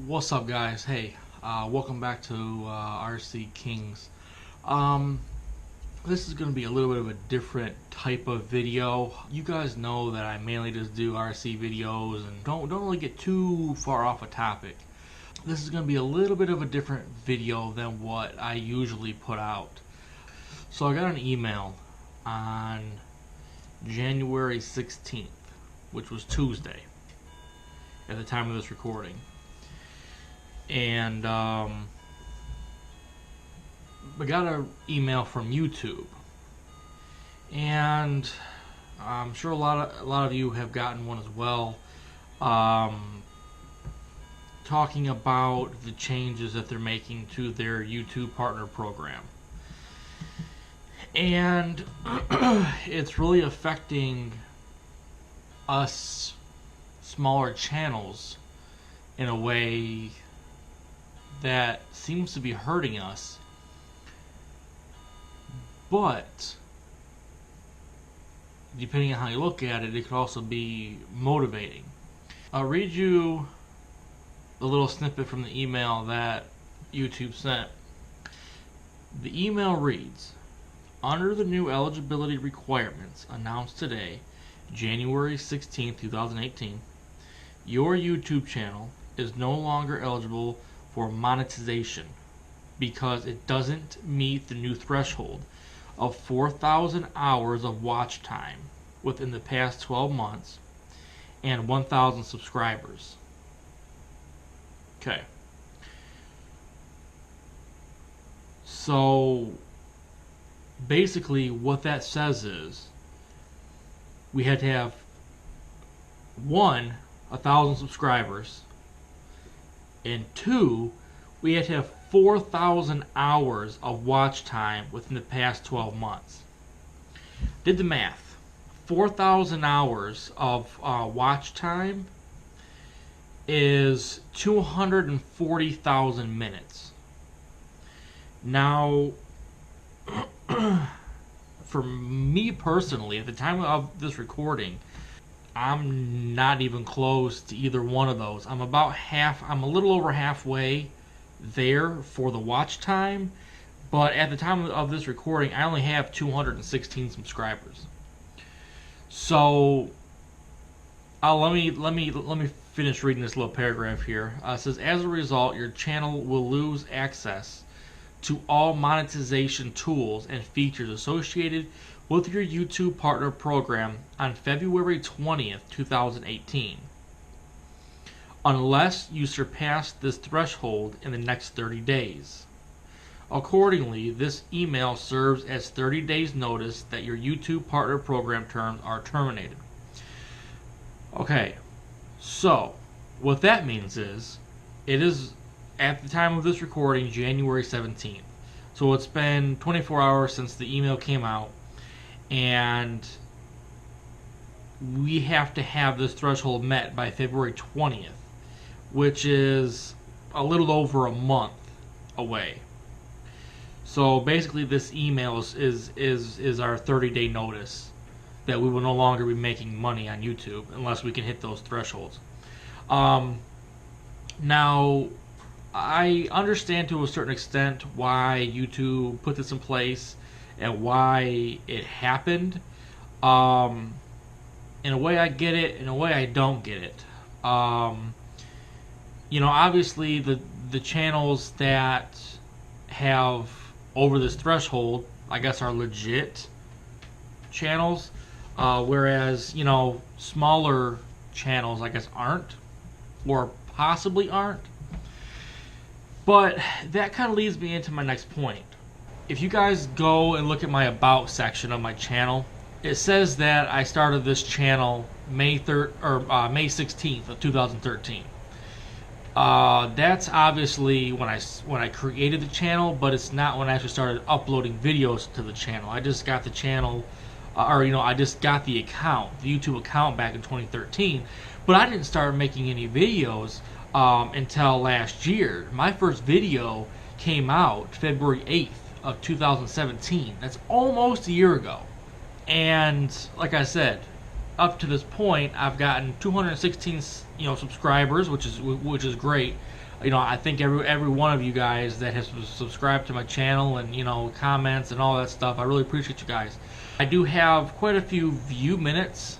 What's up, guys? Hey, welcome back to RC Kings. This is going to be a little bit of a different type of video. You guys know that I mainly just do RC videos and don't really get too far off a topic. This is going to be a little bit of a different video than what I usually put out. So I got an email on January 16th, which was Tuesday at the time of this recording. And I got an email from YouTube, and I'm sure a lot of you have gotten one as well, talking about the changes that they're making to their YouTube partner program, and it's really affecting us smaller channels in a way that seems to be hurting us, but depending on how you look at it, it could also be motivating. I'll read you a little snippet from the email that YouTube sent. The email reads, "Under the new eligibility requirements announced today, January 16, 2018, your YouTube channel is no longer eligible for monetization because it doesn't meet the new threshold of 4,000 hours of watch time within the past 12 months and 1,000 subscribers." Okay. So basically what that says is we had to have 1,000 subscribers, and 2, we had to have 4,000 hours of watch time within the past 12 months. Did the math. 4,000 hours of watch time is 240,000 minutes. Now, for me personally, at the time of this recording, I'm not even close to either one of those. I'm a little over halfway there for the watch time, but at the time of this recording, I only have 216 subscribers. So, let me finish reading this little paragraph here. It says, "As a result, your channel will lose access to all monetization tools and features associated with your YouTube partner program on February 20th, 2018, unless you surpass this threshold in the next 30 days. Accordingly, this email serves as 30 days notice that your YouTube partner program terms are terminated." Okay, so what that means is, it is at the time of this recording, January 17th. So it's been 24 hours since the email came out, and we have to have this threshold met by February 20th, which is a little over a month away. So basically this email is our 30-day notice that we will no longer be making money on YouTube unless we can hit those thresholds. Now, I understand to a certain extent why YouTube put this in place and why it happened. In a way I get it, in a way I don't get it. Obviously the channels that have over this threshold, I guess, are legit channels, whereas, smaller channels, I guess, aren't, or possibly aren't. But that kind of leads me into my next point. If you guys go and look at my About section of my channel, it says that I started this channel May 16th of 2013. That's obviously when I created the channel, but it's not when I actually started uploading videos to the channel. I just got the channel, I just got the account, the YouTube account, back in 2013, but I didn't start making any videos until last year. My first video came out February 8th of 2017. That's almost a year ago. And like I said, up to this point, I've gotten 216 subscribers, which is great. You know, I think every one of you guys that has subscribed to my channel and, you know, comments and all that stuff, I really appreciate you guys. I do have quite a few view minutes,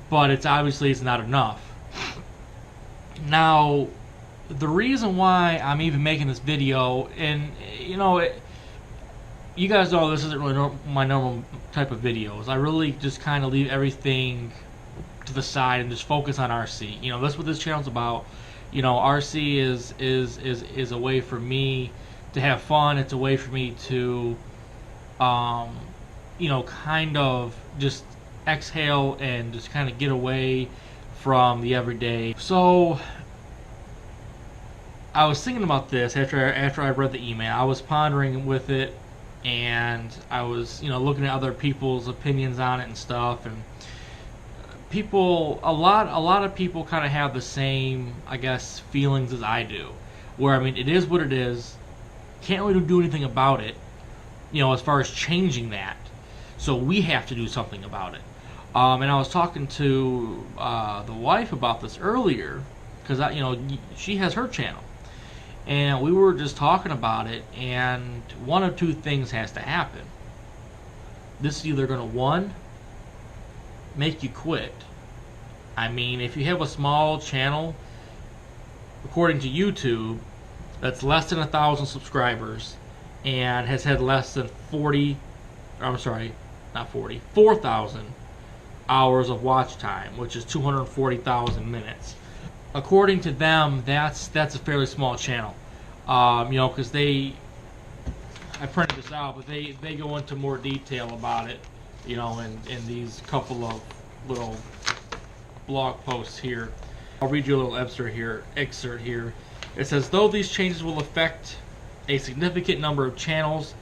but it's not enough. Now, the reason why I'm even making this video, and you know, you guys know this isn't really my normal type of videos. I really just kind of leave everything to the side and just focus on RC. You know, that's what this channel's about. You know, RC is a way for me to have fun. It's a way for me to, you know, kind of just exhale and just kind of get away from the everyday. So I was thinking about this after I read the email. I was pondering with it, and I was, you know, looking at other people's opinions on it and stuff, and a lot of people kind of have the same, I guess, feelings as I do, where, I mean, it is what it is, can't really do anything about it, you know, as far as changing that, so we have to do something about it. And I was talking to the wife about this earlier, because, you know, she has her channel, and we were just talking about it, and one of two things has to happen. This is either going to, one, make you quit. I mean, if you have a small channel, according to YouTube, that's less than 1,000 subscribers and has had less than 4,000 hours of watch time, which is 240,000 minutes. According to them, that's a fairly small channel. You know, because I printed this out, but they go into more detail about it, you know, in these couple of little blog posts here. I'll read you a little excerpt here. It says, though these changes will affect a significant number of channels,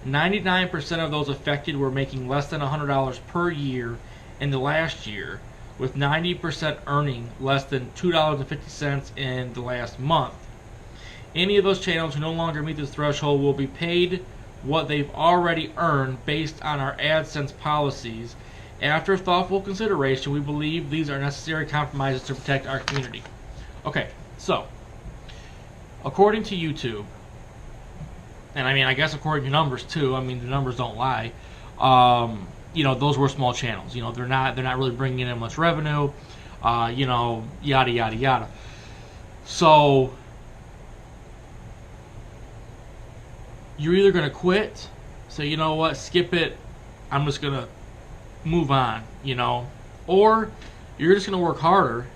99% of those affected were making less than $100 per year in the last year, with 90% earning less than $2.50 in the last month. Any of those channels who no longer meet this threshold will be paid what they've already earned based on our AdSense policies. After thoughtful consideration, we believe these are necessary compromises to protect our community. Okay, so, according to YouTube, and I mean, I guess according to numbers too, I mean, the numbers don't lie, you know, those were small channels. You know, they're not really bringing in much revenue, you know, yada, yada, yada. So, you're either going to quit, say, you know what, skip it, I'm just going to move on, you know, or you're just going to work harder,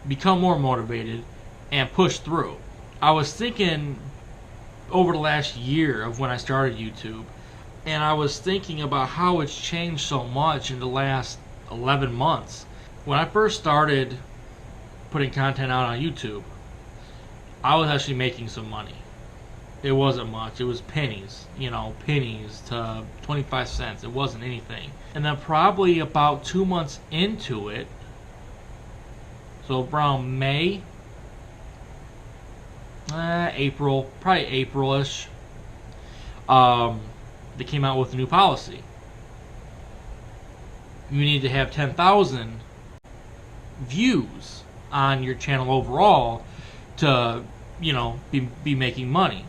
become more motivated, and push through. I was thinking over the last year of when I started YouTube, and I was thinking about how it's changed so much in the last 11 months. When I first started putting content out on YouTube, I was actually making some money. It wasn't much. It was pennies, you know, pennies to 25 cents. It wasn't anything. And then probably about 2 months into it, so around May, April, probably April-ish, they came out with a new policy. You need to have 10,000 views on your channel overall to, you know, be making money.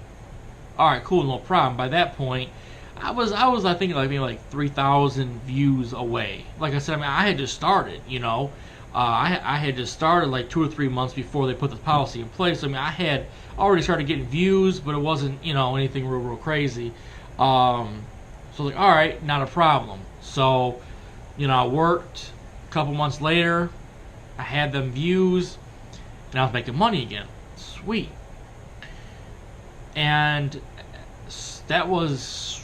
Alright, cool, no problem. By that point, I was thinking like maybe like 3,000 views away. Like I said, I mean, I had just started, you know. I had just started like 2 or 3 months before they put the policy in place. I mean, I had already started getting views, but it wasn't, you know, anything real crazy. So I was like, alright, not a problem. So, you know, I worked. A couple months later, I had them views, and I was making money again. Sweet. And that was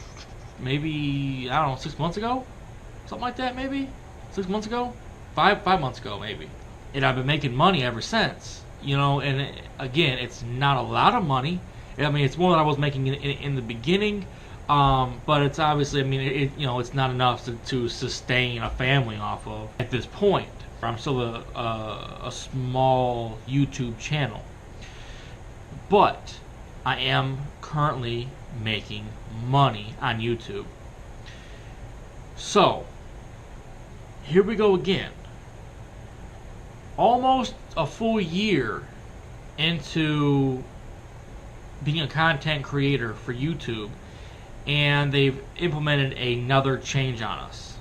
maybe, I don't know, 6 months ago? Something like that, maybe? 6 months ago? Five months ago, maybe. And I've been making money ever since. You know, and again, it's not a lot of money. I mean, it's more than I was making in the beginning. But it's obviously, I mean, you know, it's not enough to sustain a family off of at this point. I'm still a small YouTube channel. But I am currently making money on YouTube. So, here we go again. Almost a full year into being a content creator for YouTube, and they've implemented another change on us.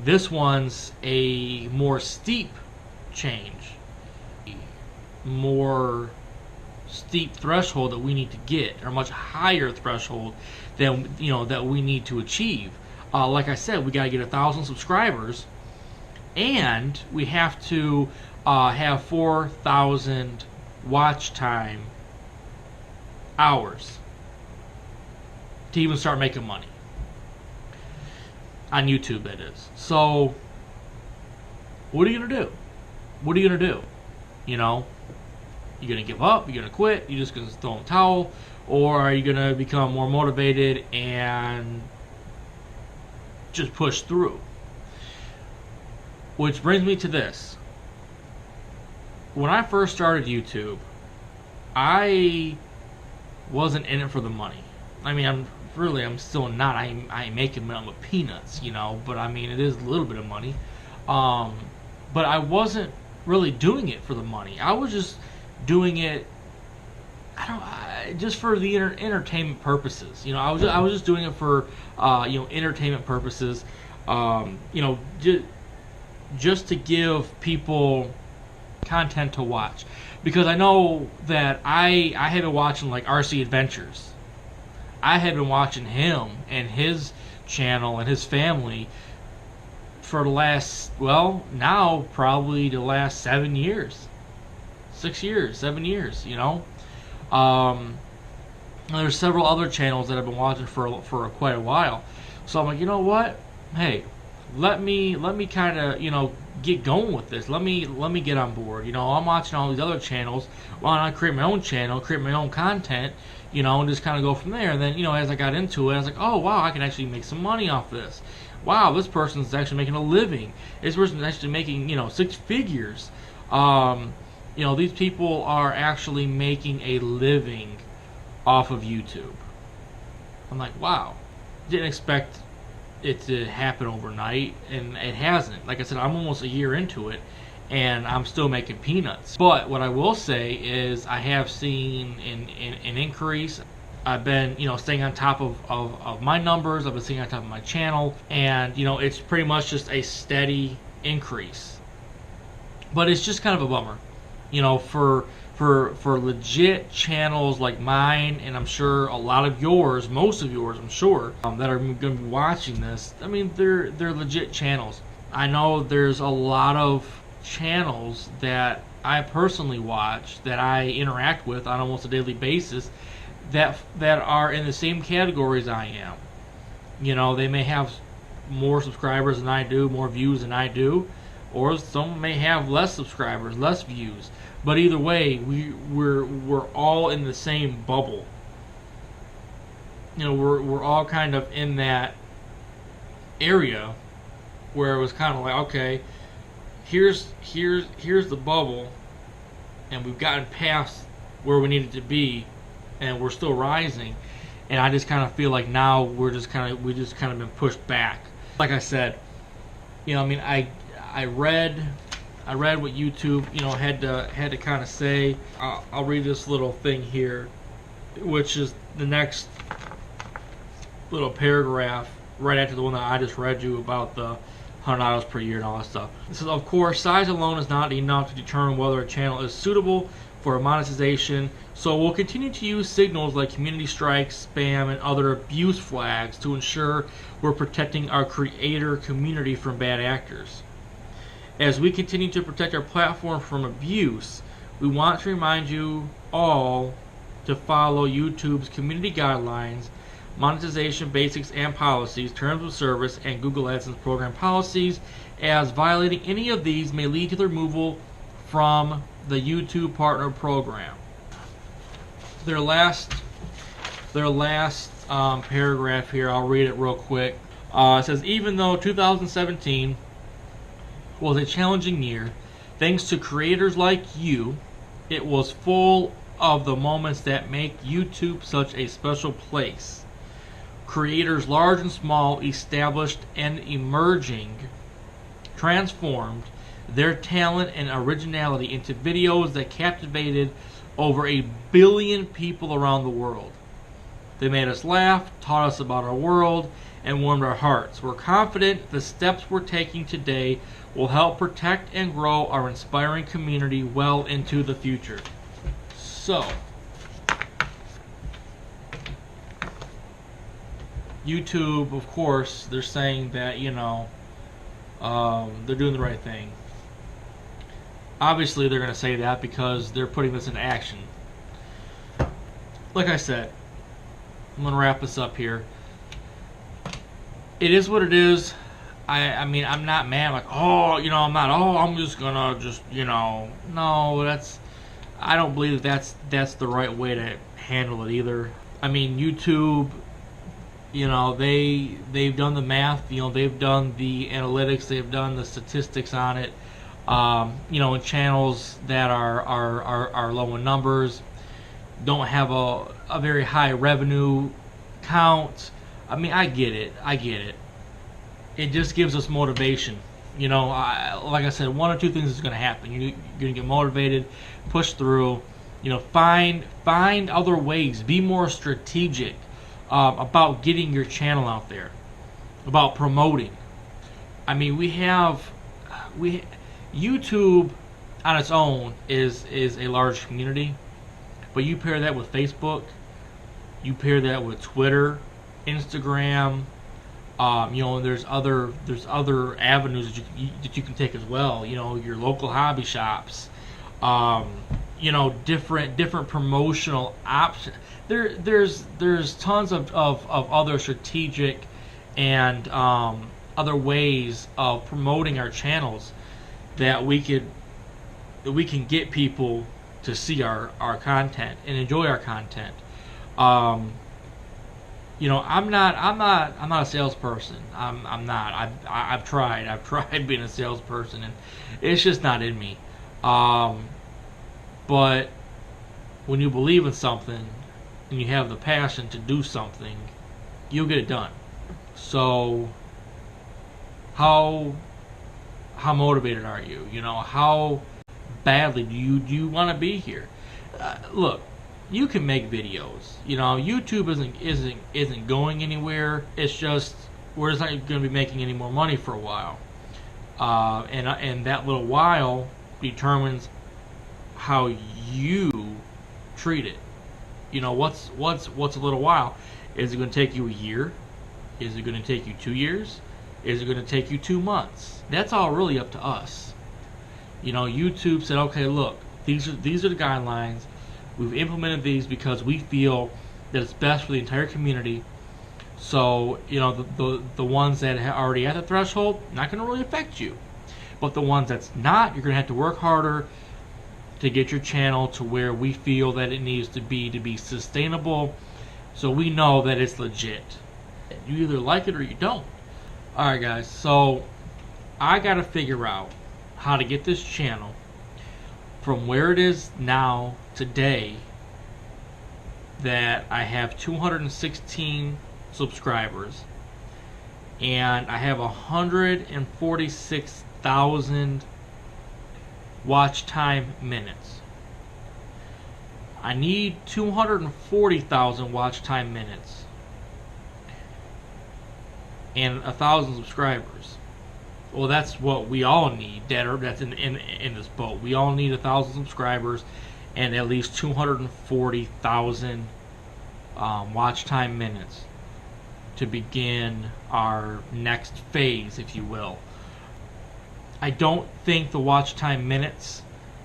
This one's a more steep change, more steep threshold that we need to get, or much higher threshold than that we need to achieve. Like I said, we got to get 1,000 subscribers, and we have to have 4,000 watch time hours to even start making money on YouTube, that is. So what are you gonna do? What are you gonna do? You gonna give up? You gonna quit? You just gonna throw in the towel? Or are you gonna become more motivated and just push through? Which brings me to this. When I first started YouTube, I wasn't in it for the money. I mean, I'm still not. I ain't making money with peanuts, but I mean, it is a little bit of money. But I wasn't really doing it for the money. I was just doing it, just for the entertainment purposes. I was just doing it for entertainment purposes. Just to give people content to watch, because I know that I have been watching like RC Adventures. I have been watching him and his channel and his family for the last, now probably the last 7 years, 6 years, 7 years. There's several other channels that I've been watching for quite a while. So I'm like, you know what? Hey, let me kind of get going with this. Let me get on board. I'm watching all these other channels. Why not create my own channel, create my own content, and just kind of go from there. And then as I ed into it, I was like, oh wow, I can actually make some money off this. Wow, this person's actually making a living. This person's actually making 6 figures. These people are actually making a living off of YouTube. I'm like, wow, didn't expect it to happen overnight, and it hasn't. Like I said, I'm almost a year into it, and I'm still making peanuts. But what I will say is I have seen an increase. I've been staying on top of my numbers. I've been staying on top of my channel, and it's pretty much just a steady increase. But it's just kind of a bummer, for legit channels like mine, and I'm sure a lot of yours, most of yours, I'm sure, that are going to be watching this. I mean, they're legit channels. I know there's a lot of channels that I personally watch, that I interact with on almost a daily basis, that are in the same categories I am. They may have more subscribers than I do, more views than I do, or some may have less subscribers, less views. But either way, we're all in the same bubble. We're all kind of in that area where it was kind of like, okay, here's the bubble, and we've gotten past where we needed to be, and we're still rising. And I just kind of feel like now we just kind of been pushed back. Like I said, I read what YouTube had to kind of say. I'll read this little thing here, which is the next little paragraph right after the one that I just read you about the $100 per year and all that stuff. It says, of course, size alone is not enough to determine whether a channel is suitable for monetization, so we'll continue to use signals like community strikes, spam, and other abuse flags to ensure we're protecting our creator community from bad actors. As we continue to protect our platform from abuse, we want to remind you all to follow YouTube's community guidelines, monetization basics and policies, terms of service, and Google AdSense program policies, as violating any of these may lead to the removal from the YouTube Partner Program. Their last paragraph here, I'll read it real quick. It says, even though 2017 was a challenging year, thanks to creators like you, it was full of the moments that make YouTube such a special place. Creators large and small, established and emerging, transformed their talent and originality into videos that captivated over 1 billion people around the world. They made us laugh, taught us about our world, and warmed our hearts. We're confident the steps we're taking today will help protect and grow our inspiring community well into the future. So, YouTube, of course, they're saying that, they're doing the right thing. Obviously, they're going to say that because they're putting this into action. Like I said, I'm going to wrap this up here. It is what it is. I mean, I'm not mad like, I'm just going to no, I don't believe that's the right way to handle it either. I mean, YouTube, they've done the math, they've done the analytics, they've done the statistics on it. In channels that are low in numbers, don't have a very high revenue count. I mean, I get it. It just gives us motivation. Like I said, one or two things is going to happen. You're going to get motivated, push through. Find other ways. Be more strategic about getting your channel out there, about promoting. I mean, YouTube on its own is a large community, but you pair that with Facebook, you pair that with Twitter, Instagram. There's other avenues that you can take as well. Your local hobby shops. Different promotional options. There's tons of other strategic and other ways of promoting our channels that we can get people to see our content and enjoy our content. I'm not a salesperson. I'm not. I've tried being a salesperson, and it's just not in me. But when you believe in something and you have the passion to do something, you'll get it done. So how motivated are you? How badly do you want to be here? Look, you can make videos. YouTube isn't going anywhere. It's just we're just not going to be making any more money for a while, and that little while determines how you treat it. What's a little while? Is it going to take you a year? Is it going to take you 2 years? Is it going to take you 2 months? That's all really up to us. YouTube said, okay, look, these are the guidelines. We've implemented these because we feel that it's best for the entire community. So, the ones that are already at the threshold, not going to really affect you. But the ones that's not, you're going to have to work harder to get your channel to where we feel that it needs to be sustainable, so we know that it's legit. You either like it or you don't. Alright guys, so I gotta figure out how to get this channel from where it is now today, that I have 216 subscribers and I have 146,000 watch time minutes. I need 240,000 watch time minutes and 1,000 subscribers. Well, that's what we all need. That's in this boat. We all need 1,000 subscribers and at least 240,000 watch time minutes to begin our next phase, if you will. I don't think the watch time minutes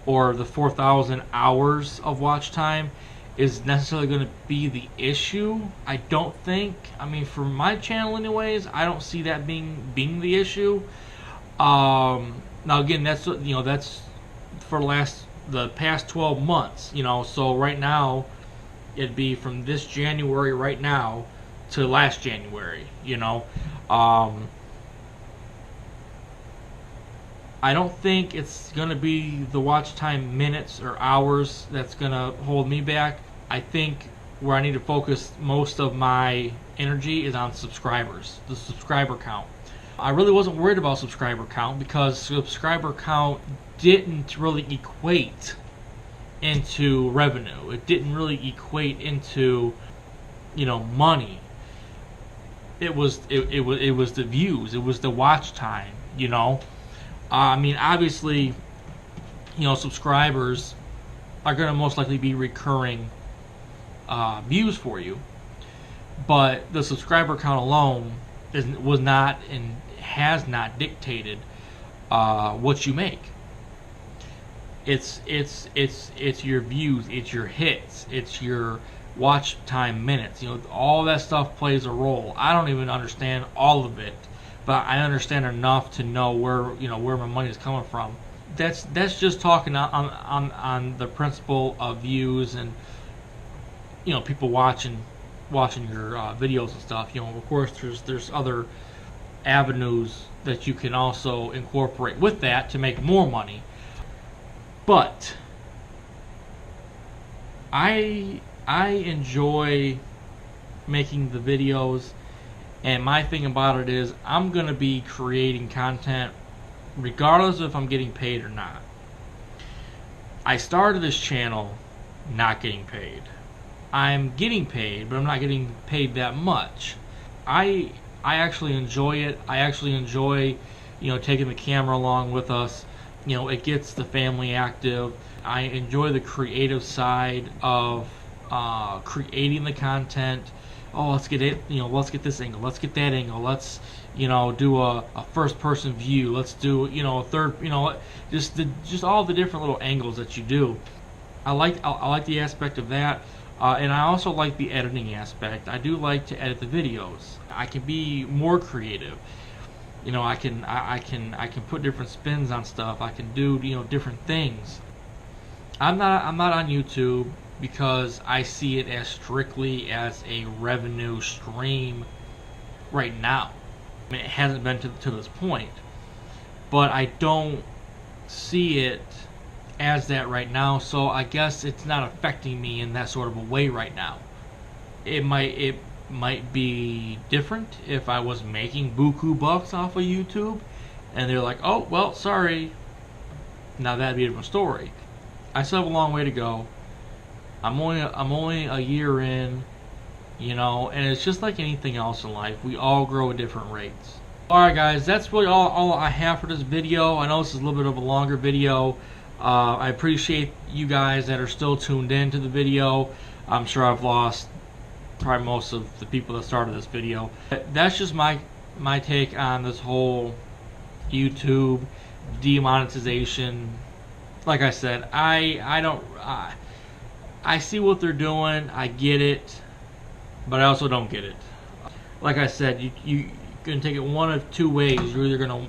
or the 4,000 hours of watch time is necessarily going to be the issue. I don't think. I mean, for my channel anyways, I don't see that being the issue. Now again, that's for the past 12 months, so right now it'd be from this January right now to last January, I don't think it's going to be the watch time minutes or hours that's going to hold me back. I think where I need to focus most of my energy is on subscribers, the subscriber count. I really wasn't worried about subscriber count because subscriber count didn't really equate into revenue. It didn't really equate into, you know, money. It was the views. It was the watch time. You know, I mean, obviously, you know, subscribers are going to most likely be recurring views for you, but the subscriber count alone was not and has not dictated what you make. It's your views, it's your hits, it's your watch time minutes. You know, all that stuff plays a role. I don't even understand all of it, but I understand enough to know where my money is coming from. That's just talking on the principle of views and, you know, people watching your videos and stuff. You know, of course, there's other avenues that you can also incorporate with that to make more money. But I enjoy making the videos, and my thing about it is I'm gonna be creating content regardless if I'm getting paid or not. I started this channel not getting paid. I'm getting paid, but I'm not getting paid that much. I actually enjoy it. I actually enjoy, you know, taking the camera along with us. You know, it gets the family active. I enjoy the creative side of creating the content. Oh, let's get it. You know, let's get this angle. Let's get that angle. Let's, you know, do a first-person view. Let's do, you know, a third. You know, just all the different little angles that you do. I like the aspect of that. And I also like the editing aspect. I do like to edit the videos. I can be more creative. You know, I can put different spins on stuff. I can do, you know, different things. I'm not on YouTube because I see it as strictly as a revenue stream right now. I mean, it hasn't been to this point, but I don't see it as that right now, so I guess it's not affecting me in that sort of a way right now. It might be different if I was making buku bucks off of YouTube and they're like, oh well, sorry, now that'd be a different story. I still have a long way to go. I'm only a year in, you know, and it's just like anything else in life. We all grow at different rates. Alright guys, that's really all I have for this video. I know this is a little bit of a longer video. I appreciate you guys that are still tuned in to the video. I'm sure I've lost probably most of the people that started this video. That's just my take on this whole YouTube demonetization. Like I said, I see what they're doing. I get it, but I also don't get it. Like I said, you can take it one of two ways. You're either gonna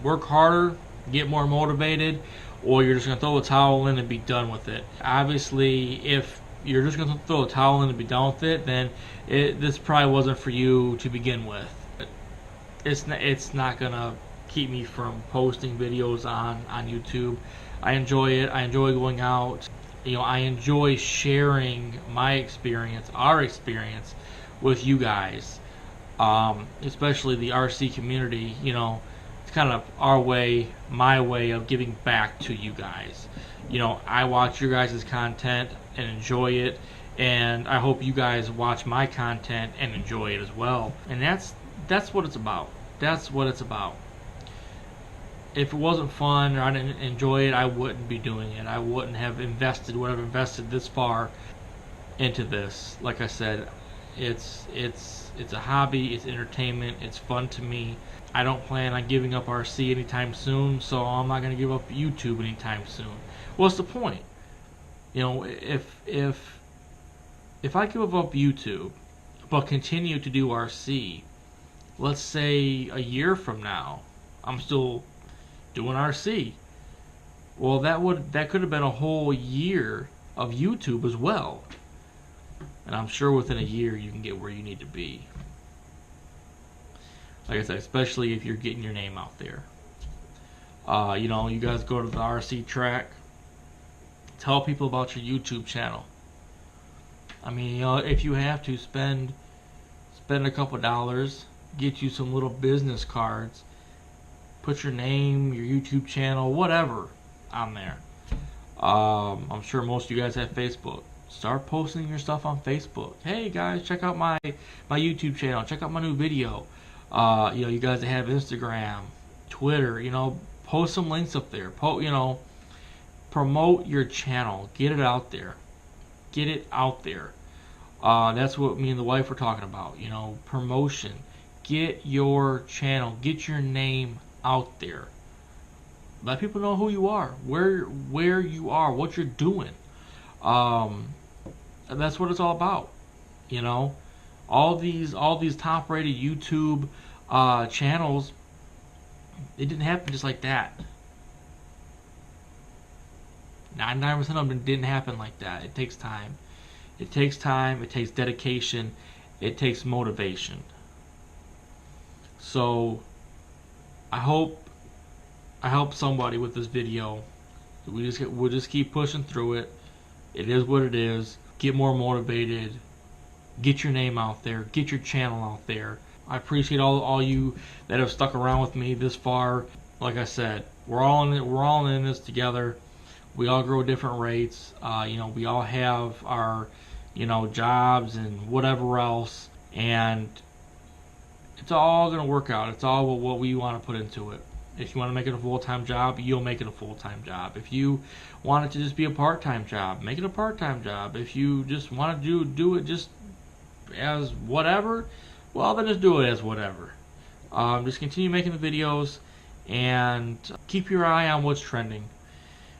work harder, get more motivated, or you're just going to throw the towel in and be done with it. Obviously, if you're just going to throw the towel in and be done with it, then this probably wasn't for you to begin with. It's not going to keep me from posting videos on YouTube. I enjoy it. I enjoy going out. You know, I enjoy sharing my experience, our experience, with you guys, especially the RC community. You know, kind of our way, my way of giving back to you guys. You know, I watch your guys' content and enjoy it, and I hope you guys watch my content and enjoy it as well. And that's what it's about. That's what it's about. If it wasn't fun or I didn't enjoy it, I wouldn't be doing it. I wouldn't have invested what I've invested this far into this. Like I said, it's a hobby, it's entertainment, it's fun to me. I don't plan on giving up RC anytime soon, so I'm not going to give up YouTube anytime soon. What's the point? You know, if I give up YouTube but continue to do RC, let's say a year from now, I'm still doing RC. Well, that could have been a whole year of YouTube as well. And I'm sure within a year you can get where you need to be. Like I said, especially if you're getting your name out there. You know, you guys go to the RC track. Tell people about your YouTube channel. I mean, you know, if you have to spend a couple dollars, get you some little business cards, put your name, your YouTube channel, whatever on there. I'm sure most of you guys have Facebook. Start posting your stuff on Facebook. Hey guys, check out my YouTube channel. Check out my new video. You guys that have Instagram, Twitter, post some links up there. Promote your channel. Get it out there. Get it out there. That's what me and the wife were talking about. Promotion. Get your channel. Get your name out there. Let people know who you are, where you are, what you're doing. And that's what it's all about. All these top-rated YouTube channels, it didn't happen just like that. 99% of them didn't happen like that. It takes time. It takes time. It takes dedication. It takes motivation. So I hope somebody with this video. We'll just keep pushing through it. It is what it is. Get more motivated. Get your name out there. Get your channel out there. I appreciate all you that have stuck around with me this far. Like I said, we're all in this together. We all grow at different rates. We all have our jobs and whatever else, and it's all gonna work out. It's all what we want to put into it. If you want to make it a full-time job, you'll make it a full-time job. If you want it to just be a part-time job, make it a part-time job. If you just want to do it just as whatever, well, then just do it as whatever. Just continue making the videos and keep your eye on what's trending.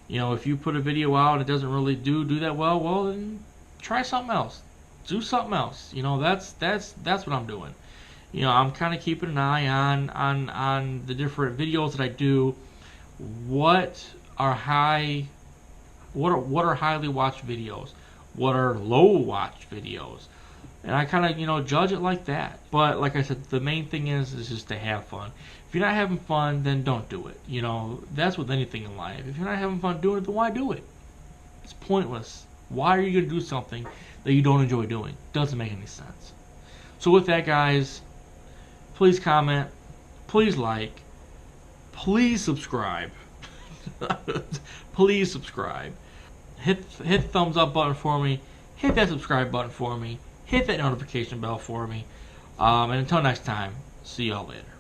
If you put a video out and it doesn't really do that well, then try something else. Do something else. That's what I'm doing. I'm kind of keeping an eye on the different videos that I do. What are highly watched videos? What are low watched videos? And I kind of judge it like that. But like I said, the main thing is just to have fun. If you're not having fun, then don't do it. That's with anything in life. If you're not having fun doing it, then why do it? It's pointless. Why are you going to do something that you don't enjoy doing? Doesn't make any sense. So with that, guys, please comment, please like, please subscribe. Please subscribe. Hit thumbs up button for me. Hit that subscribe button for me. Hit that notification bell for me. And until next time, see y'all later.